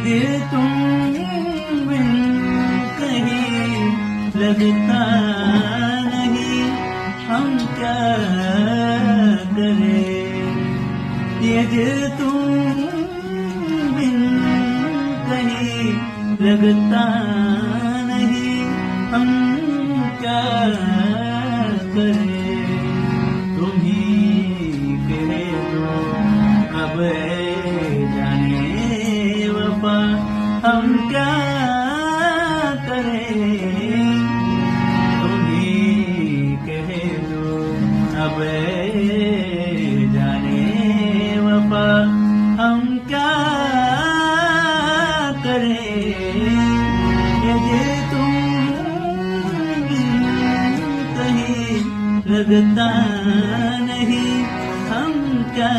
दिल तुम बिन कहीं लगता नहीं, हम क्या करें। ये दिल तुम बिन कहीं लगता नहीं, हम क्या करें। तुम ही कह दो अब जाने वफा, हम क्या करें। तुम ही कह दो अब जाने वफा, हम क्या करें। ये दिल तुम कहीं लगता नहीं, हम क्या